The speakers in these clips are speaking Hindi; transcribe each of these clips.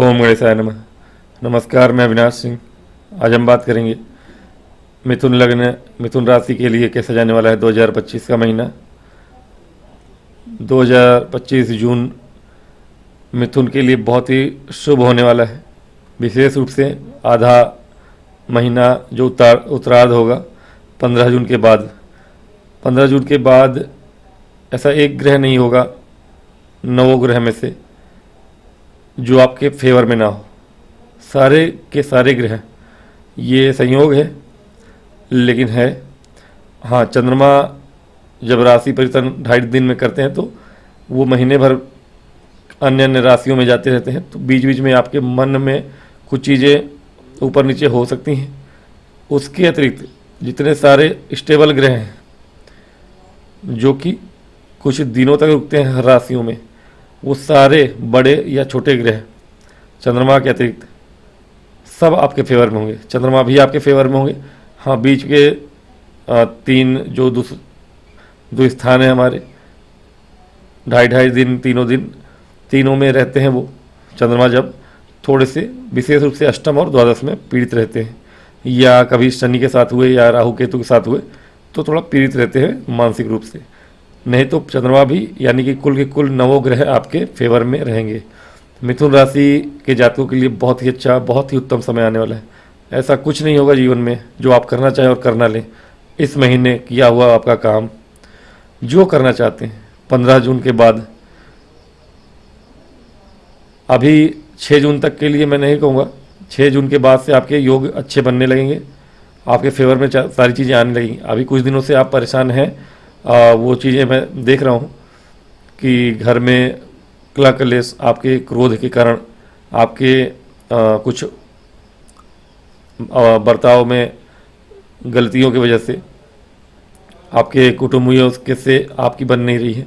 ओम गणेशाय नमः। नमस्कार, मैं अविनाश सिंह। आज हम बात करेंगे मिथुन लग्न, मिथुन राशि के लिए कैसा जाने वाला है 2025 का महीना। 2025 जून मिथुन के लिए बहुत ही शुभ होने वाला है। विशेष रूप से आधा महीना जो उत्तरार्ध होगा 15 जून के बाद। 15 जून के बाद ऐसा एक ग्रह नहीं होगा 9 ग्रह में से जो आपके फेवर में ना हो। सारे के सारे ग्रह, ये संयोग है लेकिन है। हाँ, चंद्रमा जब राशि परिवर्तन 2.5 दिन में करते हैं तो वो महीने भर अन्य अन्य राशियों में जाते रहते हैं, तो बीच बीच में आपके मन में कुछ चीज़ें ऊपर नीचे हो सकती हैं। उसके अतिरिक्त जितने सारे स्टेबल ग्रह हैं जो कि कुछ दिनों तक रुकते हैं हर राशियों में, वो सारे बड़े या छोटे ग्रह चंद्रमा के अतिरिक्त सब आपके फेवर में होंगे। चंद्रमा भी आपके फेवर में होंगे। हाँ, बीच के 3 जो दो स्थान हैं हमारे, 2.5 दिन, तीनों में रहते हैं वो चंद्रमा, जब थोड़े से विशेष रूप से अष्टम और द्वादश में पीड़ित रहते हैं, या कभी शनि के साथ हुए या राहु केतु के साथ हुए तो थोड़ा पीड़ित रहते हैं मानसिक रूप से। नहीं तो चंद्रमा भी यानी कि कुल के कुल 9 ग्रह आपके फेवर में रहेंगे। मिथुन राशि के जातकों के लिए बहुत ही अच्छा, बहुत ही उत्तम समय आने वाला है। ऐसा कुछ नहीं होगा जीवन में जो आप करना चाहें और करना लें। इस महीने किया हुआ आपका काम जो करना चाहते हैं 15 जून के बाद, अभी 6 जून तक के लिए मैं नहीं कहूँगा, 6 जून के बाद से आपके योग अच्छे बनने लगेंगे, आपके फेवर में सारी चीज़ें आने लगेंगी। अभी कुछ दिनों से आप परेशान हैं, वो चीज़ें मैं देख रहा हूँ कि घर में कलह कलेश, आपके क्रोध के कारण, आपके कुछ बर्ताव में गलतियों की वजह से आपके कुटुंबियों के से आपकी बन नहीं रही है,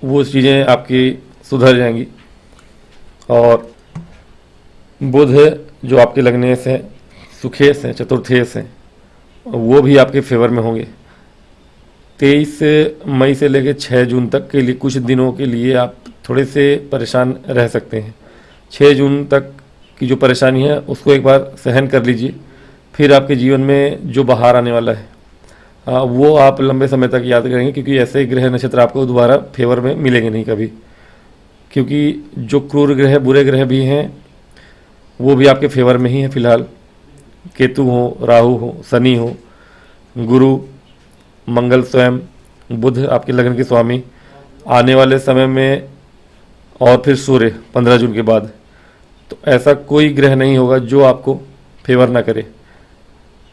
वो चीज़ें आपकी सुधर जाएंगी। और बुध जो आपके लग्नेश हैं, सुखेश हैं, चतुर्थेश हैं, वो भी आपके फेवर में होंगे। 23 मई से लेकर 6 जून तक के लिए कुछ दिनों के लिए आप थोड़े से परेशान रह सकते हैं। 6 जून तक की जो परेशानी है उसको एक बार सहन कर लीजिए, फिर आपके जीवन में जो बहार आने वाला है वो आप लंबे समय तक याद करेंगे, क्योंकि ऐसे ग्रह नक्षत्र आपको दोबारा फेवर में मिलेंगे नहीं कभी। क्योंकि जो क्रूर ग्रह, बुरे ग्रह भी हैं, वो भी आपके फेवर में ही हैं फिलहाल। केतु हो, राहु हो, शनि हो, गुरु, मंगल स्वयं, बुध आपके लग्न के स्वामी, आने वाले समय में, और फिर सूर्य 15 जून के बाद। तो ऐसा कोई ग्रह नहीं होगा जो आपको फेवर ना करे।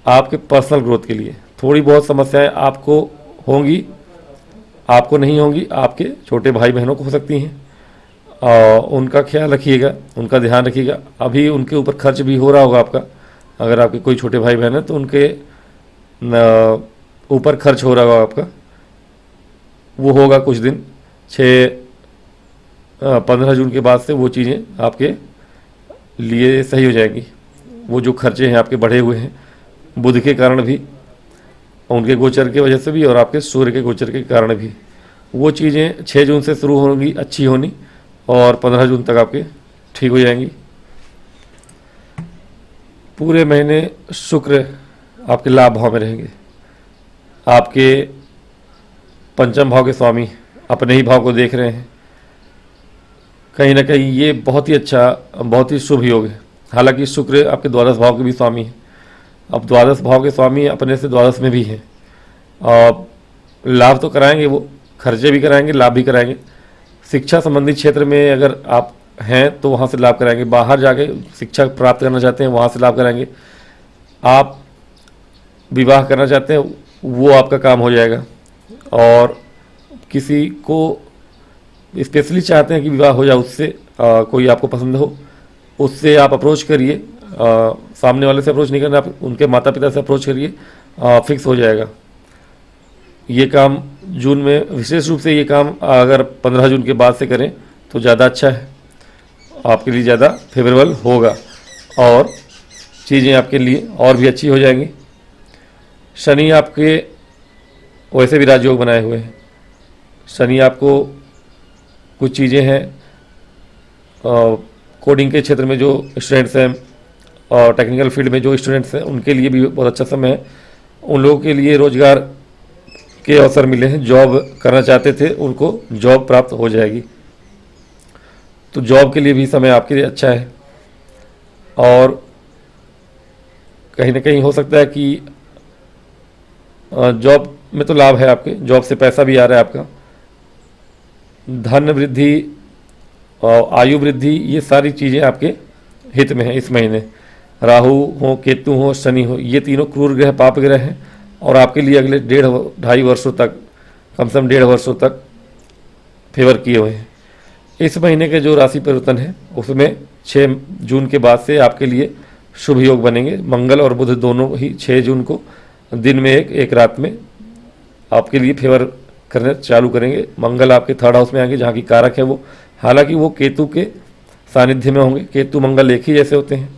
आपके पर्सनल ग्रोथ के लिए थोड़ी बहुत समस्याएं आपको होंगी, आपको नहीं होंगी, आपके छोटे भाई बहनों को हो सकती हैं, और उनका ख्याल रखिएगा, उनका ध्यान रखिएगा। अभी उनके ऊपर खर्च भी हो रहा होगा आपका, अगर आपके कोई छोटे भाई बहन हैं तो उनके ऊपर खर्च हो रहा होगा आपका, वो होगा कुछ दिन। 15 जून के बाद से वो चीज़ें आपके लिए सही हो जाएंगी। वो जो खर्चे हैं आपके बढ़े हुए हैं बुध के कारण भी, उनके गोचर की वजह से भी, और आपके सूर्य के गोचर के कारण भी, वो चीज़ें 6 जून से शुरू होंगी अच्छी होनी, और 15 जून तक आपके ठीक हो जाएंगी। पूरे महीने शुक्र आपके लाभ भाव में रहेंगे। आपके पंचम भाव के स्वामी अपने ही भाव को देख रहे हैं। कहीं ना कहीं ये बहुत ही अच्छा, बहुत ही शुभ योग है। हालांकि शुक्र आपके द्वादश भाव के भी स्वामी हैं। अब द्वादश भाव के स्वामी अपने से द्वादश में भी हैं, और लाभ तो कराएंगे, वो खर्चे भी कराएंगे, लाभ भी कराएंगे। शिक्षा संबंधी क्षेत्र में अगर आप हैं तो वहाँ से लाभ कराएंगे। बाहर जाके शिक्षा प्राप्त करना चाहते हैं, वहाँ से लाभ कराएंगे। आप विवाह करना चाहते हैं, वो आपका काम हो जाएगा। और किसी को स्पेशली चाहते हैं कि विवाह हो जाए, उससे कोई आपको पसंद हो, उससे आप अप्रोच करिए। सामने वाले से अप्रोच नहीं करना, आप उनके माता पिता से अप्रोच करिए, फिक्स हो जाएगा। ये काम जून में, विशेष रूप से ये काम अगर 15 जून के बाद से करें तो ज़्यादा अच्छा है, आपके लिए ज़्यादा फेवरेबल होगा, और चीज़ें आपके लिए और भी अच्छी हो जाएंगी। शनि आपके वैसे भी राजयोग बनाए हुए हैं। शनि आपको कुछ चीज़ें हैं कोडिंग के क्षेत्र में जो स्टूडेंट्स हैं और टेक्निकल फील्ड में जो स्टूडेंट्स हैं उनके लिए भी बहुत अच्छा समय है। उन लोगों के लिए रोज़गार के अवसर मिले हैं, जॉब करना चाहते थे उनको जॉब प्राप्त हो जाएगी, तो जॉब के लिए भी समय आपके लिए अच्छा है। और कहीं ना कहीं हो सकता है कि जॉब में तो लाभ है, आपके जॉब से पैसा भी आ रहा है आपका, धन वृद्धि और आयु वृद्धि, ये सारी चीज़ें आपके हित में हैं इस महीने। राहु हो, केतु हो, शनि हो, ये तीनों क्रूर ग्रह, पाप ग्रह हैं और आपके लिए अगले 1.5-2.5 वर्षों तक, कम से कम 1.5 वर्षों तक फेवर किए हुए हैं। इस महीने के जो राशि परिवर्तन है उसमें 6 जून के बाद से आपके लिए शुभ योग बनेंगे। मंगल और बुध दोनों ही 6 जून को दिन में एक रात में आपके लिए फेवर करना चालू करेंगे। मंगल आपके 3rd हाउस में आएंगे जहाँ की कारक है वो, हालांकि वो केतु के सानिध्य में होंगे। केतु मंगल एक ही जैसे होते हैं,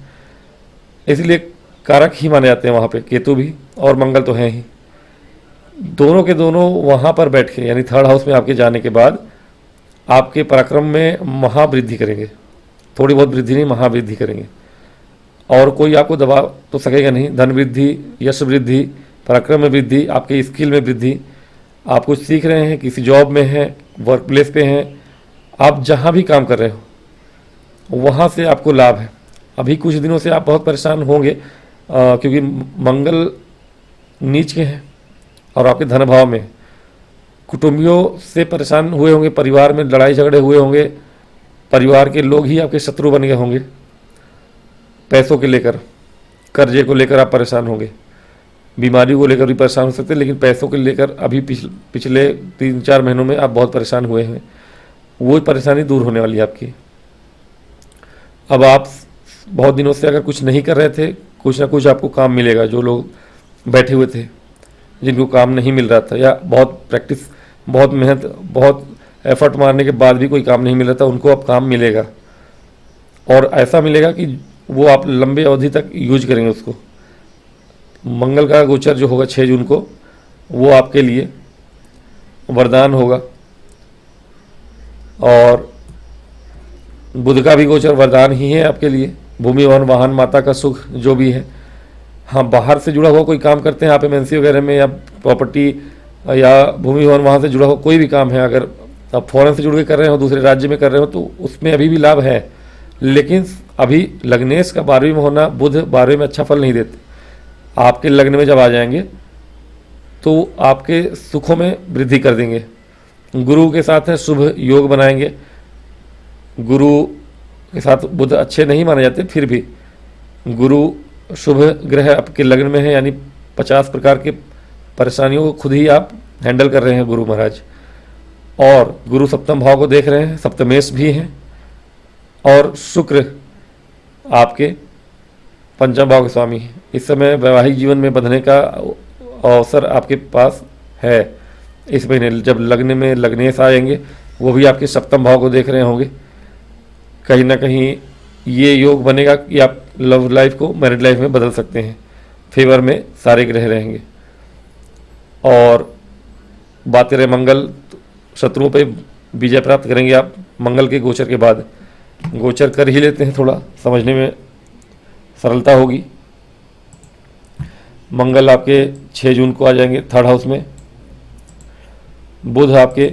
इसलिए कारक ही माने जाते हैं वहाँ पे, केतु भी और मंगल तो हैं ही। दोनों के दोनों वहाँ पर बैठ के, यानी 3rd हाउस में आपके जाने के बाद आपके पराक्रम में महावृद्धि करेंगे। थोड़ी बहुत वृद्धि नहीं, महावृद्धि करेंगे और कोई आपको दबा तो सकेगा नहीं। धन वृद्धि, यश वृद्धि, पराक्रम में वृद्धि, आपके स्किल में वृद्धि, आप कुछ सीख रहे हैं, किसी जॉब में हैं, वर्क प्लेस पे हैं, आप जहाँ भी काम कर रहे हो वहाँ से आपको लाभ है। अभी कुछ दिनों से आप बहुत परेशान होंगे क्योंकि मंगल नीच के हैं और आपके धन भाव में। कुटुंबियों से परेशान हुए होंगे, परिवार में लड़ाई झगड़े हुए होंगे, परिवार के लोग ही आपके शत्रु बन गए होंगे। पैसों के लेकर, कर्जे को लेकर आप परेशान होंगे, बीमारी को लेकर भी परेशान हो सकते हैं, लेकिन पैसों के लेकर अभी पिछले 3-4 महीनों में आप बहुत परेशान हुए हैं, वो परेशानी दूर होने वाली है आपकी। अब आप बहुत दिनों से अगर कुछ नहीं कर रहे थे, कुछ ना कुछ आपको काम मिलेगा। जो लोग बैठे हुए थे जिनको काम नहीं मिल रहा था, या बहुत प्रैक्टिस, बहुत मेहनत, बहुत एफर्ट मारने के बाद भी कोई काम नहीं मिल रहा था, उनको अब काम मिलेगा और ऐसा मिलेगा कि वो आप लंबे अवधि तक यूज करेंगे उसको। मंगल का गोचर जो होगा 6 जून को, वो आपके लिए वरदान होगा और बुध का भी गोचर वरदान ही है आपके लिए। भूमि वन वाहन माता का सुख जो भी है, हाँ बाहर से जुड़ा हुआ कोई काम करते हैं आप एमएनसी वगैरह में, या प्रॉपर्टी या भूमि वन वहाँ से जुड़ा हुआ कोई भी काम है, अगर आप फॉरेन से जुड़ के कर रहे हो, दूसरे राज्य में कर रहे हो, तो उसमें अभी भी लाभ है। लेकिन अभी लग्नेश का 12वीं में होना, बुध 12वीं में अच्छा फल नहीं देते। आपके लग्न में जब आ जाएंगे तो आपके सुखों में वृद्धि कर देंगे। गुरु के साथ है शुभ योग बनाएंगे। गुरु के साथ बुध अच्छे नहीं माने जाते, फिर भी गुरु शुभ ग्रह आपके लग्न में है, यानी 50 प्रकार के परेशानियों को खुद ही आप हैंडल कर रहे हैं गुरु महाराज। और गुरु सप्तम भाव को देख रहे हैं, सप्तमेश भी हैं, और शुक्र आपके पंचम भाव के स्वामी हैं। इस समय वैवाहिक जीवन में बंधने का अवसर आपके पास है। इस महीने जब लग्न में लग्नेश आएंगे, वो भी आपके सप्तम भाव को देख रहे होंगे। कहीं ना कहीं ये योग बनेगा कि आप लव लाइफ को मैरिड लाइफ में बदल सकते हैं। फेवर में सारे ग्रह रहेंगे और बातें रहे मंगल, शत्रुओं पे विजय प्राप्त करेंगे आप मंगल के गोचर के बाद। गोचर कर ही लेते हैं, थोड़ा समझने में सरलता होगी। मंगल आपके 6 जून को आ जाएंगे 3rd हाउस में। बुध आपके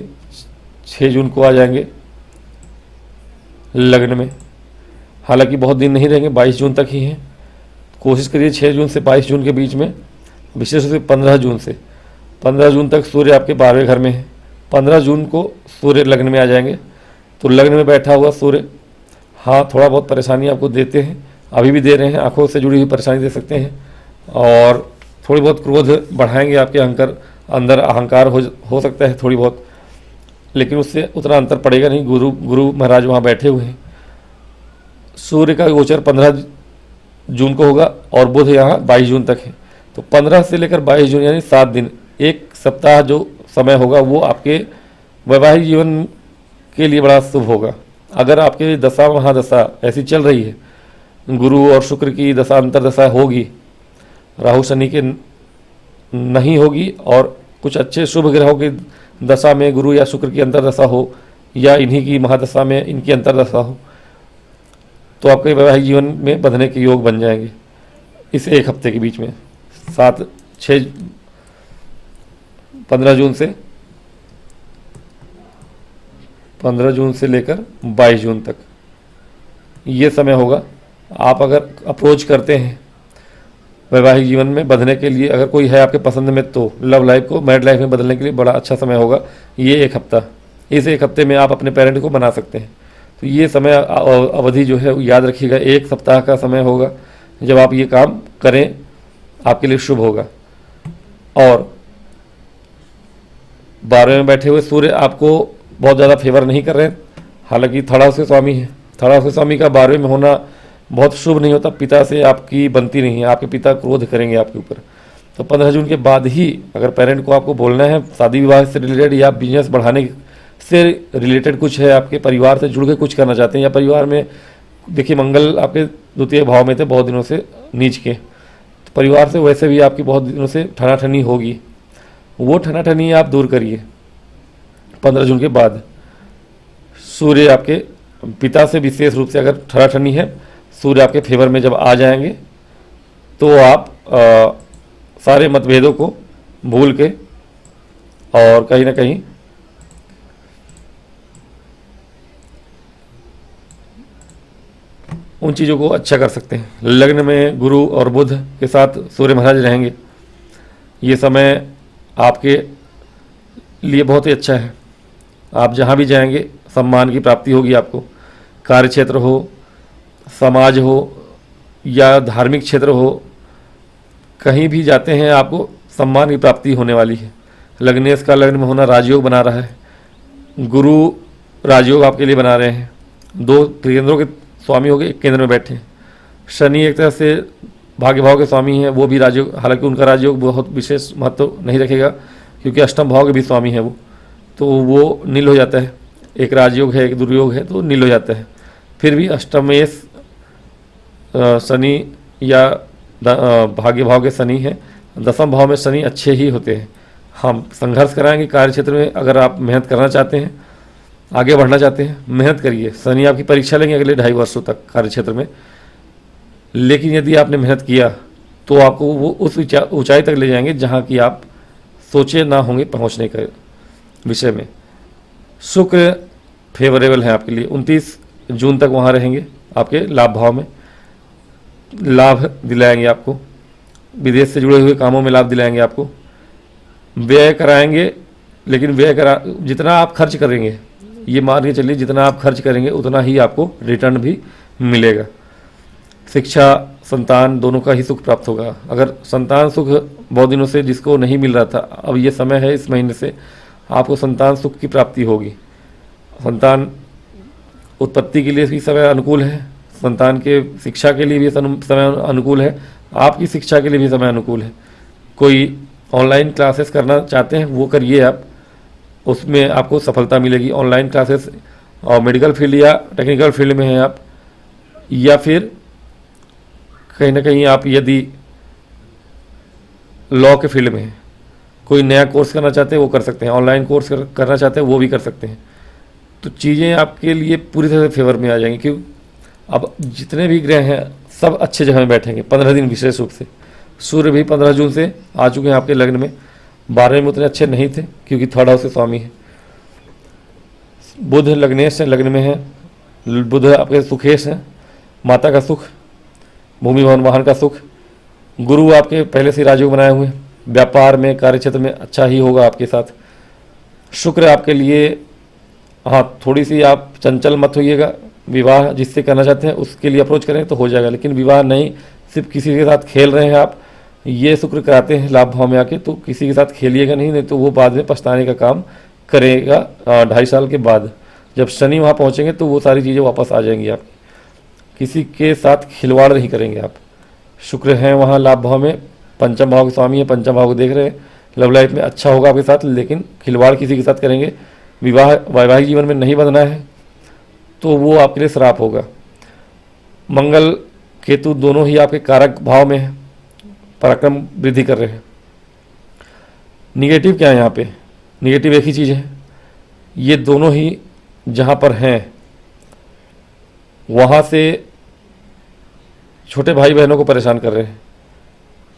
6 जून को आ जाएंगे लग्न में। हालांकि बहुत दिन नहीं रहेंगे, 22 जून तक ही हैं। कोशिश करिए 6 जून से 22 जून के बीच में, विशेष रूप से 15 जून से 15 जून तक सूर्य आपके 12वें घर में है। 15 जून को सूर्य लग्न में आ जाएंगे, तो लग्न में बैठा हुआ सूर्य हाँ थोड़ा बहुत परेशानी आपको देते हैं, अभी भी दे रहे हैं, आंखों से जुड़ी हुई परेशानी दे सकते हैं, और थोड़ी बहुत क्रोध बढ़ाएंगे आपके अंदर अहंकार हो सकता है थोड़ी बहुत, लेकिन उससे उतना अंतर पड़ेगा नहीं। गुरु महाराज वहाँ बैठे हुए हैं। सूर्य का गोचर 15 जून को होगा और बुध यहाँ 22 जून तक है, तो 15 से लेकर 22 जून यानी 7 दिन, एक सप्ताह जो समय होगा वो आपके वैवाहिक जीवन के लिए बड़ा शुभ होगा। अगर आपके दशा महादशा ऐसी चल रही है, गुरु और शुक्र की दशा अंतरदशा होगी, राहु शनि के नहीं होगी, और कुछ अच्छे शुभ ग्रहों की दशा में गुरु या शुक्र की अंतरदशा हो, या इन्हीं की महादशा में इनकी अंतरदशा हो, तो आपके वैवाहिक जीवन में बंधने के योग बन जाएंगे इस एक हफ्ते के बीच में। 15 जून से लेकर 22 जून तक ये समय होगा। आप अगर अप्रोच करते हैं वैवाहिक जीवन में बंधने के लिए, अगर कोई है आपके पसंद में, तो लव लाइफ को मैरिड लाइफ में बदलने के लिए बड़ा अच्छा समय होगा ये एक हफ्ता। इस एक हफ्ते में आप अपने पेरेंट को बना सकते हैं। तो ये समय अवधि जो है याद रखिएगा, एक सप्ताह का समय होगा। जब आप ये काम करें आपके लिए शुभ होगा। और 12वें में बैठे हुए सूर्य आपको बहुत ज़्यादा फेवर नहीं कर रहे हैं, हालांकि थर्ड हाउस के स्वामी है। थर्ड हाउस के स्वामी का 12वें में होना बहुत शुभ नहीं होता। पिता से आपकी बनती नहीं है, आपके पिता क्रोध करेंगे आपके ऊपर। तो 15 जून के बाद ही अगर पेरेंट को आपको बोलना है शादी विवाह से रिलेटेड या बिजनेस बढ़ाने से रिलेटेड कुछ है, आपके परिवार से जुड़ के कुछ करना चाहते हैं, या परिवार में देखिए मंगल आपके द्वितीय भाव में थे बहुत दिनों से नीच के, तो परिवार से वैसे भी आपकी बहुत दिनों से ठनाठनी होगी, वो ठनाठनी आप दूर करिए। 15 जून के बाद सूर्य आपके पिता से विशेष रूप से अगर ठनाठनी है, सूर्य आपके फेवर में जब आ जाएंगे तो आप सारे मतभेदों को भूल के और कहीं ना कहीं उन चीज़ों को अच्छा कर सकते हैं। लग्न में गुरु और बुध के साथ सूर्य महाराज रहेंगे। ये समय आपके लिए बहुत ही अच्छा है। आप जहाँ भी जाएंगे सम्मान की प्राप्ति होगी आपको। कार्यक्षेत्र हो, समाज हो या धार्मिक क्षेत्र हो, कहीं भी जाते हैं आपको सम्मान की प्राप्ति होने वाली है। लग्नेश का लग्न में होना राजयोग बना रहा है, गुरु राजयोग आपके लिए बना रहे हैं। 2 केंद्रों के स्वामी हो गए, एक केंद्र में बैठे हैं। शनि एक तरह से भाग्य भाव के स्वामी हैं, वो भी राजयोग, हालांकि उनका राजयोग बहुत विशेष महत्व नहीं रखेगा क्योंकि अष्टम भाव के भी स्वामी है वो, तो वो नील हो जाता है। एक राजयोग है, एक दुर्योग है, तो नील हो जाता है। फिर भी अष्टमेश शनि या भाग्य भाव के शनि हैं, दसम भाव में शनि अच्छे ही होते हैं। हम संघर्ष कराएंगे कार्य क्षेत्र में। अगर आप मेहनत करना चाहते हैं, आगे बढ़ना चाहते हैं, मेहनत करिए। शनि आपकी परीक्षा लेंगे अगले 2.5 वर्षों तक कार्य क्षेत्र में, लेकिन यदि आपने मेहनत किया तो आपको वो उस ऊंचाई तक ले जाएंगे जहाँ की आप सोचे ना होंगे पहुँचने के विषय में। शुक्र फेवरेबल है आपके लिए, 29 जून तक वहाँ रहेंगे आपके लाभ भाव में, लाभ दिलाएंगे आपको। विदेश से जुड़े हुए कामों में लाभ दिलाएंगे आपको। व्यय कराएंगे, लेकिन जितना आप खर्च करेंगे, ये मान के चलिए जितना आप खर्च करेंगे उतना ही आपको रिटर्न भी मिलेगा। शिक्षा, संतान दोनों का ही सुख प्राप्त होगा। अगर संतान सुख बहुत दिनों से जिसको नहीं मिल रहा था, अब ये समय है इस महीने से आपको संतान सुख की प्राप्ति होगी। संतान उत्पत्ति के लिए भी समय अनुकूल है, संतान के शिक्षा के लिए भी समय अनुकूल है, आपकी शिक्षा के लिए भी समय अनुकूल है। कोई ऑनलाइन क्लासेस करना चाहते हैं वो करिए आप, उसमें आपको सफलता मिलेगी। ऑनलाइन क्लासेस और मेडिकल फील्ड या टेक्निकल फील्ड में हैं आप, या फिर कहीं ना कहीं आप यदि लॉ के फील्ड में हैं, कोई नया कोर्स करना चाहते हैं वो कर सकते हैं, ऑनलाइन कोर्स करना चाहते हैं वो भी कर सकते हैं। तो चीज़ें आपके लिए पूरी तरह से फेवर में आ जाएंगी, क्योंकि अब जितने भी ग्रह हैं सब अच्छे जगह में बैठेंगे 15 दिन विशेष रूप से। सूर्य भी 15 जून से आ चुके हैं आपके लग्न में। 12वें में उतने अच्छे नहीं थे क्योंकि थर्ड हाउस के स्वामी है। बुध लग्नेश लग्न में है, बुध आपके सुखेश हैं, माता का सुख, भूमि भवन वाहन का सुख। गुरु आपके पहले से राजयोग बनाए हुए हैं, व्यापार में कार्य क्षेत्र में अच्छा ही होगा आपके साथ। शुक्र आपके लिए, हाँ थोड़ी सी आप चंचल मत होइएगा। विवाह जिससे करना चाहते हैं उसके लिए अप्रोच करें तो हो जाएगा, लेकिन विवाह नहीं, सिर्फ किसी के साथ खेल रहे हैं आप, ये शुक्र कराते हैं लाभ भाव में आके, तो किसी के साथ खेलिएगा नहीं तो वो बाद में पछताने का काम करेगा। 2.5 साल के बाद जब शनि वहाँ पहुँचेंगे तो वो सारी चीज़ें वापस आ जाएंगी आपकी। किसी के साथ खिलवाड़ नहीं करेंगे आप। शुक्र हैं वहाँ लाभ भाव में, पंचम भाव के स्वामी है, पंचम भाव को देख रहे हैं। लव लाइफ में अच्छा होगा आपके साथ, लेकिन खिलवाड़ किसी के साथ करेंगे, वैवाहिक जीवन में नहीं बंधना है तो वो आपके लिए श्राप होगा। मंगल केतु दोनों ही आपके कारक भाव में है, पराक्रम वृद्धि कर रहे हैं। निगेटिव क्या है यहाँ पे? निगेटिव एक ही चीज़ है, ये दोनों ही जहाँ पर हैं वहाँ से छोटे भाई बहनों को परेशान कर रहे हैं,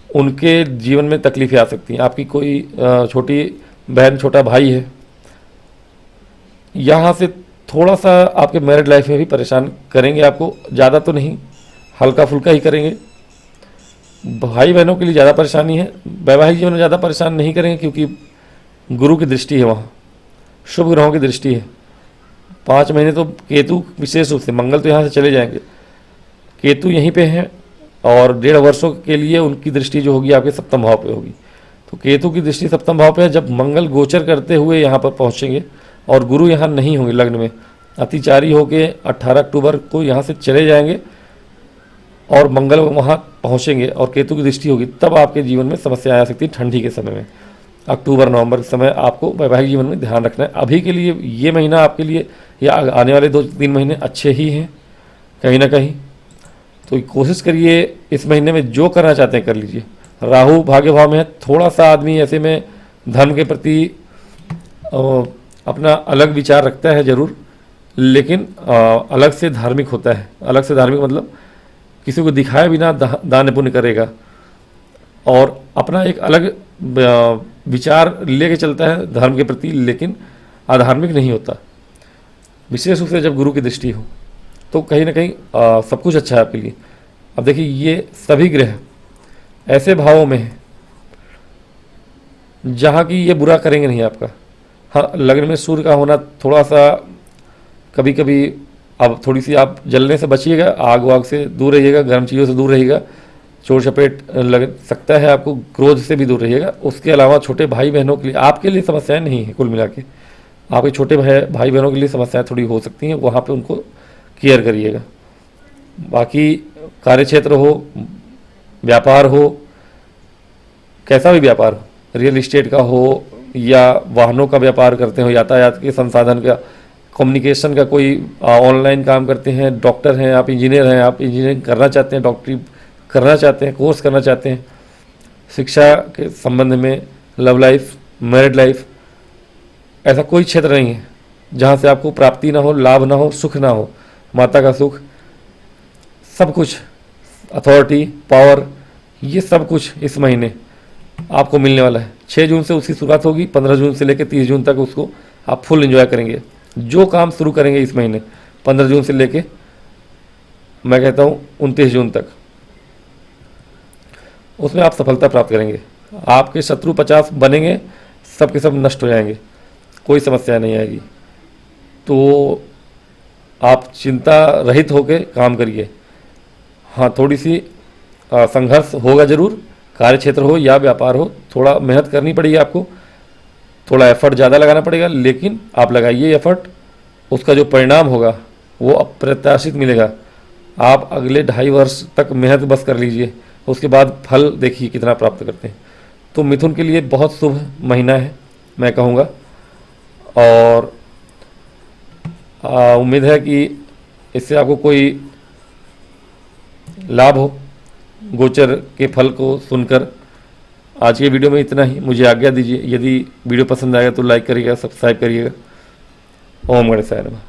उनके जीवन में तकलीफें आ सकती हैं। आपकी कोई छोटी बहन छोटा भाई है, यहाँ से थोड़ा सा आपके मैरिड लाइफ में भी परेशान करेंगे आपको, ज़्यादा तो नहीं, हल्का फुल्का ही करेंगे। भाई बहनों के लिए ज़्यादा परेशानी है, वैवाहिक जीवन में ज़्यादा परेशान नहीं करेंगे क्योंकि गुरु की दृष्टि है, वहाँ शुभ ग्रहों की दृष्टि है। 5 महीने तो केतु विशेष रूप से, मंगल तो यहाँ से चले जाएंगे, केतु यहीं पे हैं और 1.5 वर्षों के लिए उनकी दृष्टि जो होगी आपके सप्तम भाव पे होगी। तो केतु की दृष्टि सप्तम भाव पे है, जब मंगल गोचर करते हुए यहाँ पर पहुँचेंगे और गुरु यहाँ नहीं होंगे लग्न में, अतिचारी होके 18 अक्टूबर को यहाँ से चले जाएंगे और मंगल वहाँ पहुँचेंगे और केतु की दृष्टि होगी, तब आपके जीवन में समस्या आ सकती है। ठंडी के समय में, अक्टूबर नवंबर के समय आपको वैवाहिक जीवन में ध्यान रखना है। अभी के लिए ये महीना आपके लिए या आने वाले 2-3 महीने अच्छे ही हैं कहीं ना कहीं, तो कोशिश करिए इस महीने में जो करना चाहते हैं कर लीजिए। राहु भाग्य भाव में है, थोड़ा सा आदमी ऐसे में धर्म के प्रति अपना अलग विचार रखता है ज़रूर, लेकिन अलग से धार्मिक होता है। अलग से धार्मिक मतलब किसी को दिखाए बिना दान पुण्य करेगा और अपना एक अलग विचार लेके चलता है धर्म के प्रति, लेकिन अधार्मिक नहीं होता। विशेष रूप से जब गुरु की दृष्टि हो तो कहीं ना कहीं सब कुछ अच्छा है आपके लिए। अब देखिए, ये सभी ग्रह ऐसे भावों में है जहाँ की ये बुरा करेंगे नहीं आपका। हाँ, लग्न में सूर्य का होना थोड़ा सा कभी कभी, अब थोड़ी सी आप जलने से बचिएगा, आग वाग से दूर रहिएगा, गर्म चीज़ों से दूर रहिएगा, चोट चपेट लग सकता है आपको, क्रोध से भी दूर रहिएगा। उसके अलावा छोटे भाई बहनों के लिए, आपके लिए समस्याएं नहीं है, कुल मिला के आपके छोटे भाई बहनों के लिए समस्याएं थोड़ी हो सकती हैं, वहाँ पे उनको केयर करिएगा। बाकी कार्यक्षेत्र हो, व्यापार हो, कैसा भी व्यापार हो, रियल इस्टेट का हो या वाहनों का व्यापार करते हो, यातायात के संसाधन का, कम्युनिकेशन का, कोई ऑनलाइन काम करते हैं, डॉक्टर हैं आप, इंजीनियर हैं आप, इंजीनियरिंग करना चाहते हैं, डॉक्टरी करना चाहते हैं, कोर्स करना चाहते हैं, शिक्षा के संबंध में, लव लाइफ, मैरिड लाइफ, ऐसा कोई क्षेत्र नहीं है जहाँ से आपको प्राप्ति ना हो, लाभ ना हो, सुख ना हो, माता का सुख, सब कुछ, अथॉरिटी, पावर, ये सब कुछ इस महीने आपको मिलने वाला है। 6 जून से उसकी शुरुआत होगी, 15 जून से लेकर 30 जून तक उसको आप फुल एंजॉय करेंगे। जो काम शुरू करेंगे इस महीने 15 जून से लेके मैं कहता हूँ 29 जून तक, उसमें आप सफलता प्राप्त करेंगे। आपके शत्रु 50 बनेंगे, सब के सब नष्ट हो जाएंगे, कोई समस्या नहीं आएगी। तो आप चिंता रहित होकर काम करिए। हाँ, थोड़ी सी संघर्ष होगा ज़रूर, कार्य क्षेत्र हो या व्यापार हो, थोड़ा मेहनत करनी पड़ेगी आपको, थोड़ा एफर्ट ज़्यादा लगाना पड़ेगा, लेकिन आप लगाइए एफर्ट, उसका जो परिणाम होगा वो अप्रत्याशित मिलेगा। आप अगले 2.5 वर्ष तक मेहनत बस कर लीजिए, उसके बाद फल देखिए कितना प्राप्त करते हैं। तो मिथुन के लिए बहुत शुभ महीना है मैं कहूँगा, और उम्मीद है कि इससे आपको कोई लाभ हो गोचर के फल को सुनकर। आज के वीडियो में इतना ही, मुझे आज्ञा दीजिए। यदि वीडियो पसंद आएगा तो लाइक करिएगा, सब्सक्राइब करिएगा। ओम गणेशाय नमः।